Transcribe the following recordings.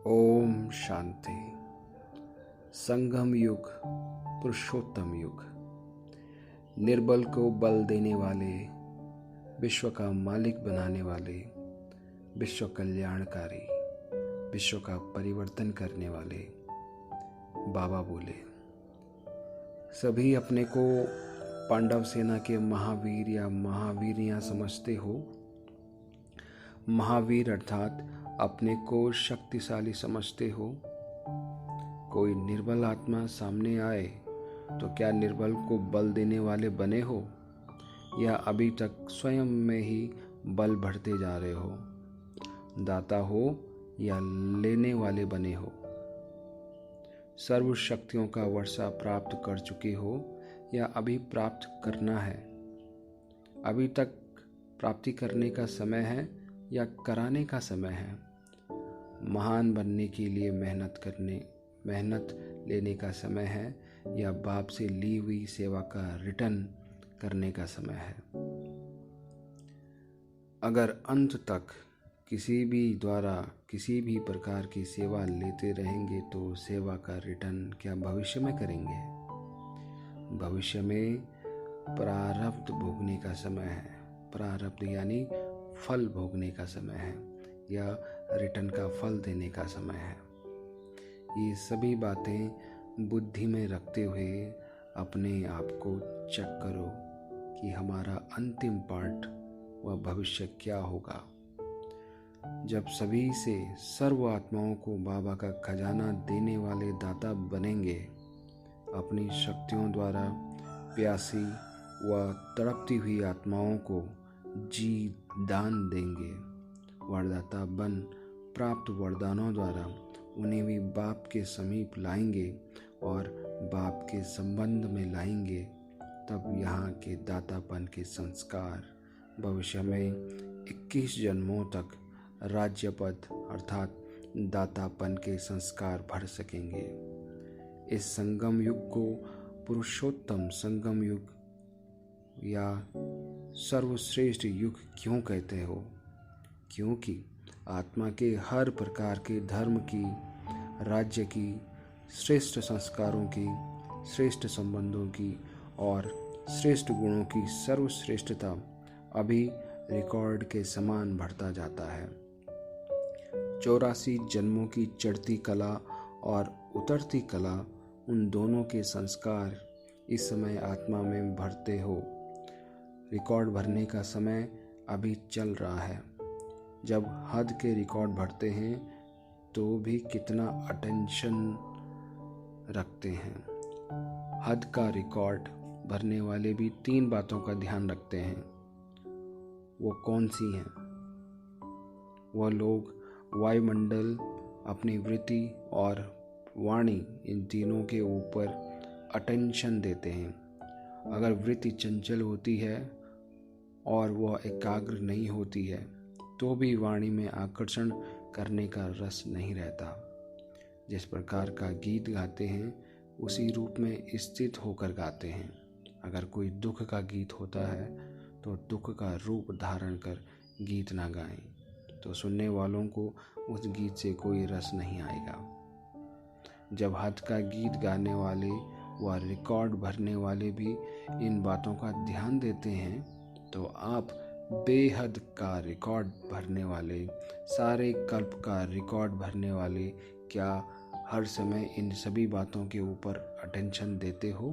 ओम शांति। संगम युग, पुरुषोत्तम युग। निर्बल को बल देने वाले, विश्व का मालिक बनाने वाले, विश्व कल्याणकारी, विश्व का परिवर्तन करने वाले बाबा बोले, सभी अपने को पांडव सेना के महावीर या महावीरियां समझते हो। महावीर अर्थात अपने को शक्तिशाली समझते हो। कोई निर्बल आत्मा सामने आए तो क्या निर्बल को बल देने वाले बने हो, या अभी तक स्वयं में ही बल बढ़ते जा रहे हो? दाता हो या लेने वाले बने हो? सर्व शक्तियों का वर्षा प्राप्त कर चुके हो या अभी प्राप्त करना है? अभी तक प्राप्ति करने का समय है या कराने का समय है? महान बनने के लिए मेहनत लेने का समय है या बाप से ली हुई सेवा का रिटर्न करने का समय है? अगर अंत तक किसी भी द्वारा किसी भी प्रकार की सेवा लेते रहेंगे तो सेवा का रिटर्न क्या भविष्य में करेंगे? भविष्य में प्रारब्ध भोगने का समय है। प्रारब्ध यानी फल भोगने का समय है या रिटर्न का फल देने का समय है। ये सभी बातें बुद्धि में रखते हुए अपने आप को चेक करो कि हमारा अंतिम पार्ट व भविष्य क्या होगा। जब सभी से सर्व आत्माओं को बाबा का खजाना देने वाले दाता बनेंगे, अपनी शक्तियों द्वारा प्यासी व तड़पती हुई आत्माओं को जी दान देंगे। वरदाता बन प्राप्त वरदानों द्वारा उन्हें भी बाप के समीप लाएंगे और बाप के संबंध में लाएंगे। तब यहाँ के दातापन के संस्कार भविष्य में 21 जन्मों तक राज्यपद अर्थात दातापन के संस्कार भर सकेंगे। इस संगम युग को पुरुषोत्तम संगम युग या सर्वश्रेष्ठ युग क्यों कहते हो? क्योंकि आत्मा के हर प्रकार के धर्म की, राज्य की, श्रेष्ठ संस्कारों की, श्रेष्ठ संबंधों की और श्रेष्ठ गुणों की सर्वश्रेष्ठता अभी रिकॉर्ड के समान बढ़ता जाता है। 84 जन्मों की चढ़ती कला और उतरती कला, उन दोनों के संस्कार इस समय आत्मा में भरते हो। रिकॉर्ड भरने का समय अभी चल रहा है। जब हद के रिकॉर्ड भरते हैं तो भी कितना अटेंशन रखते हैं। हद का रिकॉर्ड भरने वाले भी 3 बातों का ध्यान रखते हैं। वो कौन सी हैं? वह लोग वायुमंडल, अपनी वृत्ति और वाणी, इन तीनों के ऊपर अटेंशन देते हैं। अगर वृत्ति चंचल होती है और वह एकाग्र नहीं होती है तो भी वाणी में आकर्षण करने का रस नहीं रहता। जिस प्रकार का गीत गाते हैं उसी रूप में स्थित होकर गाते हैं। अगर कोई दुख का गीत होता है तो दुख का रूप धारण कर गीत ना गाएं तो सुनने वालों को उस गीत से कोई रस नहीं आएगा। जब हद का गीत गाने वाले व रिकॉर्ड भरने वाले भी इन बातों का ध्यान देते हैं तो आप बेहद का रिकॉर्ड भरने वाले, सारे कल्प का रिकॉर्ड भरने वाले, क्या हर समय इन सभी बातों के ऊपर अटेंशन देते हो?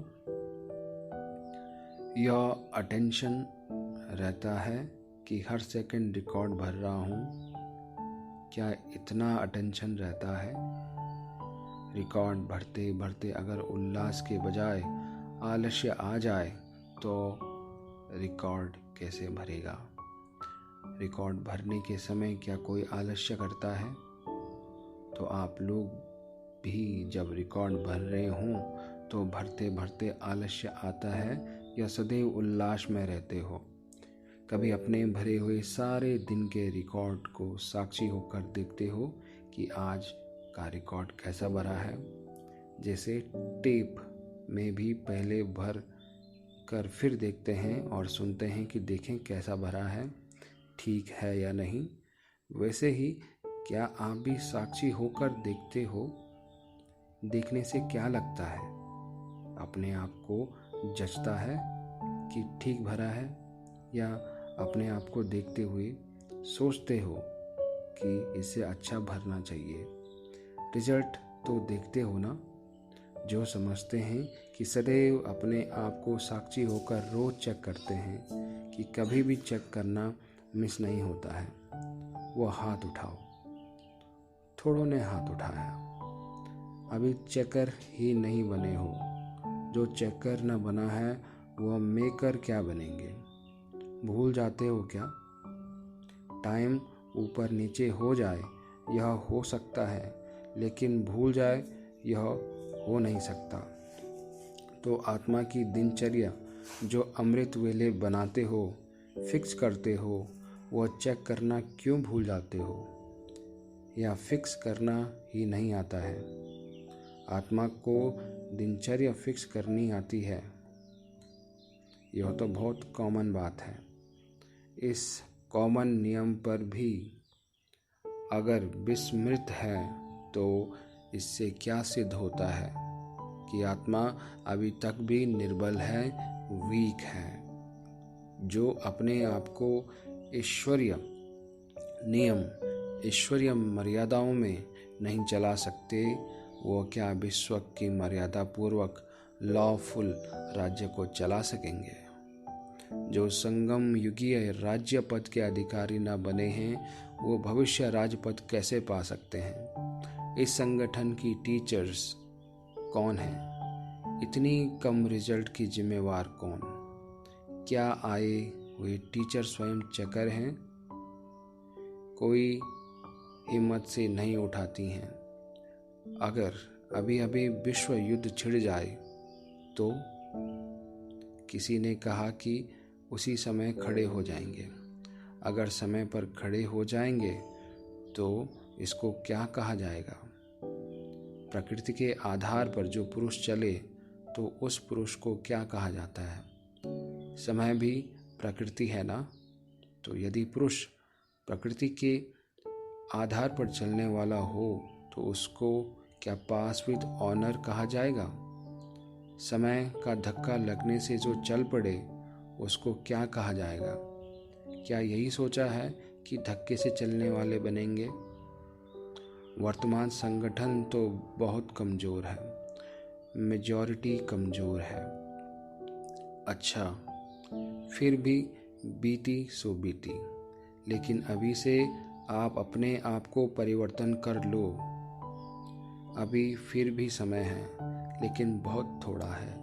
यह अटेंशन रहता है कि हर सेकंड रिकॉर्ड भर रहा हूँ? क्या इतना अटेंशन रहता है? रिकॉर्ड भरते भरते अगर उल्लास के बजाय आलस्य आ जाए तो रिकॉर्ड कैसे भरेगा? रिकॉर्ड भरने के समय क्या कोई आलस्य करता है? तो आप लोग भी जब रिकॉर्ड भर रहे हों तो भरते भरते आलस्य आता है या सदैव उल्लास में रहते हो? कभी अपने भरे हुए सारे दिन के रिकॉर्ड को साक्षी होकर देखते हो कि आज का रिकॉर्ड कैसा भरा है? जैसे टेप में भी पहले भर कर फिर देखते हैं और सुनते हैं कि देखें कैसा भरा है, ठीक है या नहीं। वैसे ही क्या आप भी साक्षी होकर देखते हो? देखने से क्या लगता है? अपने आप को जचता है कि ठीक भरा है, या अपने आप को देखते हुए सोचते हो कि इसे अच्छा भरना चाहिए? रिजल्ट तो देखते हो ना। जो समझते हैं कि सदैव अपने आप को साक्षी होकर रोज चेक करते हैं कि कभी भी चेक करना मिस नहीं होता है, वो हाथ उठाओ। थोड़ों ने हाथ उठाया। अभी चेकर ही नहीं बने हो। जो चेकर न बना है वह मेकर क्या बनेंगे? भूल जाते हो क्या? टाइम ऊपर नीचे हो जाए यह हो सकता है, लेकिन भूल जाए यह हो नहीं सकता। तो आत्मा की दिनचर्या जो अमृत वेले बनाते हो, फिक्स करते हो, वह चेक करना क्यों भूल जाते हो? या फिक्स करना ही नहीं आता है? आत्मा को दिनचर्या फिक्स करनी आती है, यह तो बहुत कॉमन बात है। इस कॉमन नियम पर भी अगर विस्मृत है तो इससे क्या सिद्ध होता है कि आत्मा अभी तक भी निर्बल है, वीक है। जो अपने आप को ईश्वरीय नियम, ईश्वरीय मर्यादाओं में नहीं चला सकते, वो क्या विश्व की मर्यादा पूर्वक लॉफुल राज्य को चला सकेंगे? जो संगम युगीय राज्य पद के अधिकारी न बने हैं, वो भविष्य राजपद कैसे पा सकते हैं? इस संगठन की टीचर्स कौन हैं? इतनी कम रिजल्ट की जिम्मेवार कौन? क्या आए हुए टीचर स्वयं चकर हैं? कोई हिम्मत से नहीं उठाती हैं। अगर अभी अभी विश्व युद्ध छिड़ जाए तो किसी ने कहा कि उसी समय खड़े हो जाएंगे। अगर समय पर खड़े हो जाएंगे तो इसको क्या कहा जाएगा? प्रकृति के आधार पर जो पुरुष चले तो उस पुरुष को क्या कहा जाता है? समय भी प्रकृति है ना। तो यदि पुरुष प्रकृति के आधार पर चलने वाला हो तो उसको क्या पास विद ऑनर कहा जाएगा? समय का धक्का लगने से जो चल पड़े उसको क्या कहा जाएगा? क्या यही सोचा है कि धक्के से चलने वाले बनेंगे? वर्तमान संगठन तो बहुत कमज़ोर है, मेजॉरिटी कमज़ोर है। अच्छा, फिर भी बीती सो बीती, लेकिन अभी से आप अपने आप को परिवर्तन कर लो। अभी फिर भी समय है, लेकिन बहुत थोड़ा है।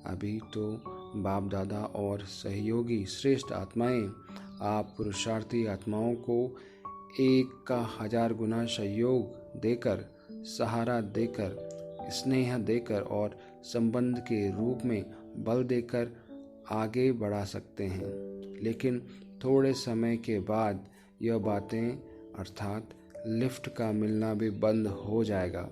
अभी तो बाप दादा और सहयोगी श्रेष्ठ आत्माएं आप पुरुषार्थी आत्माओं को 1 का 1000 गुना सहयोग देकर, सहारा देकर, स्नेह देकर और संबंध के रूप में बल देकर आगे बढ़ा सकते हैं। लेकिन थोड़े समय के बाद यह बातें अर्थात लिफ्ट का मिलना भी बंद हो जाएगा।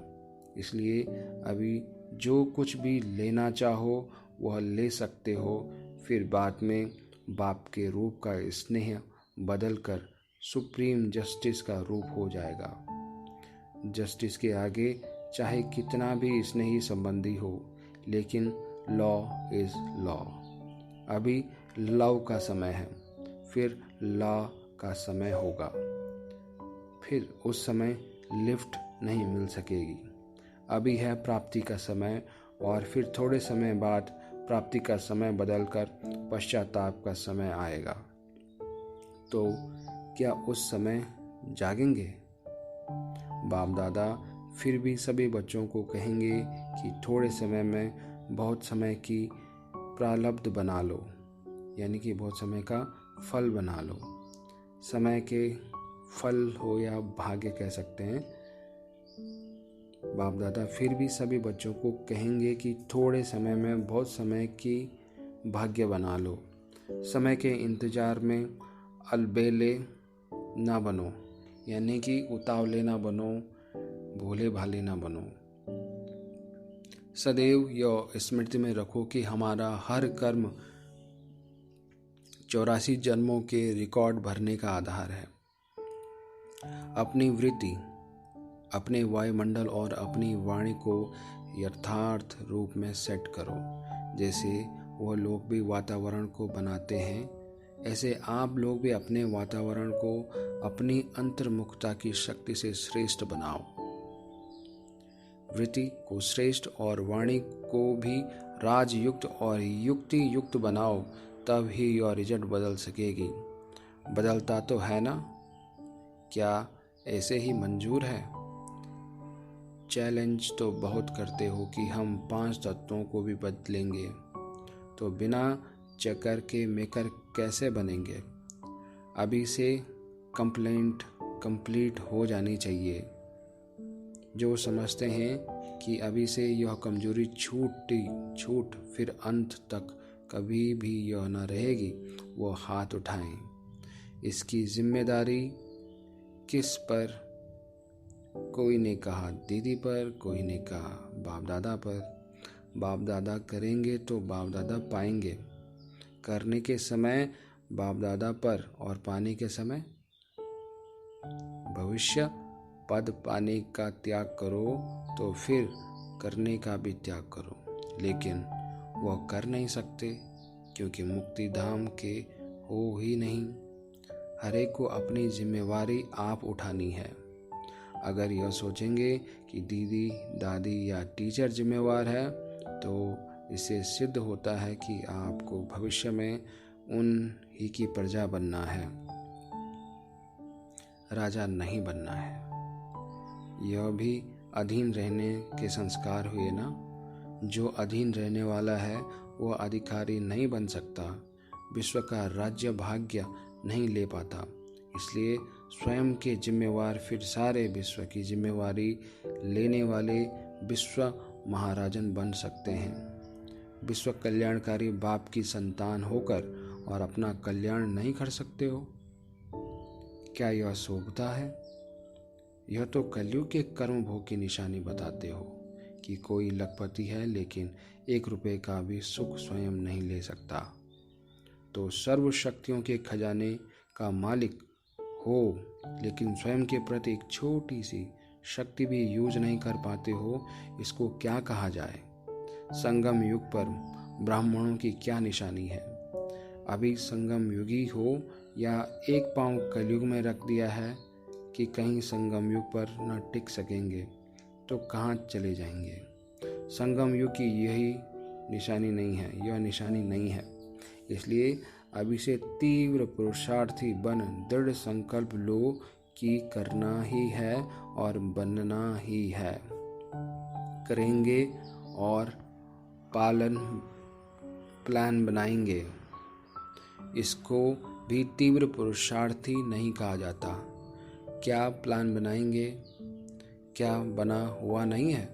इसलिए अभी जो कुछ भी लेना चाहो वह ले सकते हो। फिर बाद में बाप के रूप का स्नेह बदलकर सुप्रीम जस्टिस का रूप हो जाएगा। जस्टिस के आगे चाहे कितना भी स्नेही संबंधी हो, लेकिन लॉ इज लॉ। अभी लव का समय है, फिर लॉ का समय होगा। फिर उस समय लिफ्ट नहीं मिल सकेगी। अभी है प्राप्ति का समय, और फिर थोड़े समय बाद प्राप्ति का समय बदलकर पश्चाताप का समय आएगा। तो क्या उस समय जागेंगे? बाप दादा फिर भी सभी बच्चों को कहेंगे कि थोड़े समय में बहुत समय की प्रारब्ध बना लो, यानी कि बहुत समय का फल बना लो। समय के फल हो या भाग्य कह सकते हैं। बाप दादा फिर भी सभी बच्चों को कहेंगे कि थोड़े समय में बहुत समय की भाग्य बना लो। समय के इंतजार में अलबेले ना बनो, यानी कि उतावले ना बनो, भोले भाले ना बनो। सदैव यह स्मृति में रखो कि हमारा हर कर्म 84 जन्मों के रिकॉर्ड भरने का आधार है। अपनी वृत्ति, अपने वायुमंडल और अपनी वाणी को यथार्थ रूप में सेट करो। जैसे वह लोग भी वातावरण को बनाते हैं, ऐसे आप लोग भी अपने वातावरण को अपनी अंतर्मुखता की शक्ति से श्रेष्ठ बनाओ। वृत्ति को श्रेष्ठ और वाणी को भी राजयुक्त और युक्ति युक्त बनाओ, तब ही यह रिजल्ट बदल सकेगी। बदलता तो है ना? क्या ऐसे ही मंजूर है? चैलेंज तो बहुत करते हो कि हम 5 तत्वों को भी बदलेंगे, तो बिना चक्कर के मेकर कैसे बनेंगे? अभी से कंप्लीट हो जानी चाहिए। जो समझते हैं कि अभी से यह कमजोरी छूट फिर अंत तक कभी भी यह न रहेगी, वो हाथ उठाएं। इसकी जिम्मेदारी किस पर? कोई ने कहा दीदी पर, कोई ने कहा बाप दादा पर। बाप दादा करेंगे तो बाप दादा पाएंगे। करने के समय बाप दादा पर और पाने के समय भविष्य पद पाने का त्याग करो, तो फिर करने का भी त्याग करो। लेकिन वह कर नहीं सकते, क्योंकि मुक्ति धाम के हो ही नहीं। हर एक को अपनी जिम्मेवारी आप उठानी है। अगर यह सोचेंगे कि दीदी, दादी या टीचर जिम्मेवार है, तो इससे सिद्ध होता है कि आपको भविष्य में उन ही की प्रजा बनना है, राजा नहीं बनना है। यह भी अधीन रहने के संस्कार हुए ना। जो अधीन रहने वाला है वह अधिकारी नहीं बन सकता, विश्व का राज्य भाग्य नहीं ले पाता। इसलिए स्वयं के जिम्मेवार फिर सारे विश्व की जिम्मेवारी लेने वाले विश्व महाराजन बन सकते हैं। विश्व कल्याणकारी बाप की संतान होकर और अपना कल्याण नहीं कर सकते हो? क्या यह शोभता है? यह तो कलयुग के कर्म भोग की निशानी बताते हो कि कोई लखपति है लेकिन 1 रुपये का भी सुख स्वयं नहीं ले सकता। तो सर्व शक्तियों के खजाने का मालिक हो, लेकिन स्वयं के प्रति एक छोटी सी शक्ति भी यूज नहीं कर पाते हो, इसको क्या कहा जाए? संगम युग पर ब्राह्मणों की क्या निशानी है? अभी संगम युगी हो या एक पांव कलयुग में रख दिया है कि कहीं संगम युग पर न टिक सकेंगे तो कहाँ चले जाएंगे? संगम युग की यही निशानी नहीं है, यह निशानी नहीं है। इसलिए अभी से तीव्र पुरुषार्थी बन दृढ़ संकल्प लो कि करना ही है और बनना ही है। करेंगे और प्लान बनाएंगे। इसको भी तीव्र पुरुषार्थी नहीं कहा जाता। क्या प्लान बनाएंगे? क्या बना हुआ नहीं है?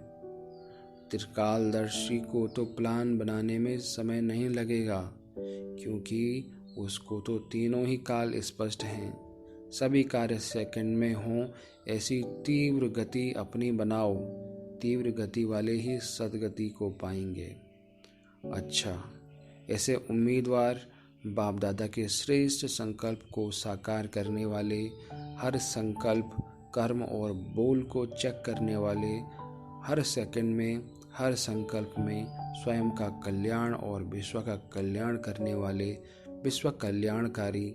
त्रिकालदर्शी को तो प्लान बनाने में समय नहीं लगेगा, क्योंकि उसको तो तीनों ही काल स्पष्ट हैं। सभी कार्य सेकंड में हों, ऐसी तीव्र गति अपनी बनाओ। तीव्र गति वाले ही सदगति को पाएंगे। अच्छा, ऐसे उम्मीदवार बाप दादा के श्रेष्ठ संकल्प को साकार करने वाले, हर संकल्प, कर्म और बोल को चेक करने वाले, हर सेकंड में, हर संकल्प में स्वयं का कल्याण और विश्व का कल्याण करने वाले विश्व कल्याणकारी,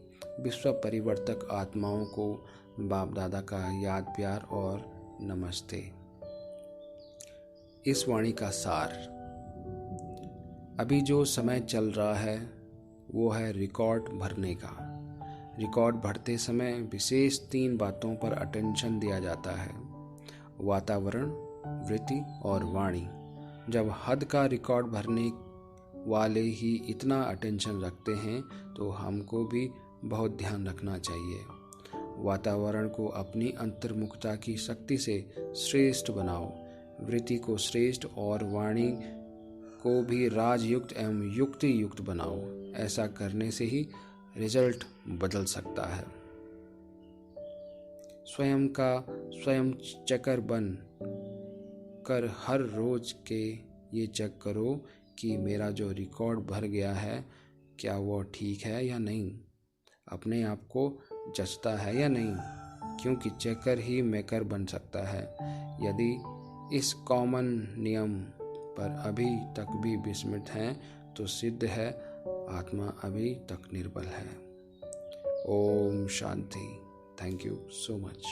विश्व परिवर्तक आत्माओं को बाप दादा का याद, प्यार और नमस्ते। इस वाणी का सार। अभी जो समय चल रहा है वो है रिकॉर्ड भरने का। रिकॉर्ड भरते समय विशेष 3 बातों पर अटेंशन दिया जाता है: वातावरण, वृत्ति और वाणी। जब हद का रिकॉर्ड भरने वाले ही इतना अटेंशन रखते हैं तो हमको भी बहुत ध्यान रखना चाहिए। वातावरण को अपनी अंतर्मुखता की शक्ति से श्रेष्ठ बनाओ, वृत्ति को श्रेष्ठ और वाणी को भी राजयुक्त एवं युक्ति युक्त बनाओ। ऐसा करने से ही रिजल्ट बदल सकता है। स्वयं का स्वयं चक्कर बन कर हर रोज के ये चेक करो कि मेरा जो रिकॉर्ड भर गया है क्या वो ठीक है या नहीं, अपने आप को जचता है या नहीं। क्योंकि चेकर ही मेकर बन सकता है। यदि इस कॉमन नियम पर अभी तक भी विस्मित हैं तो सिद्ध है आत्मा अभी तक निर्बल है। ओम शांति। Thank you so much.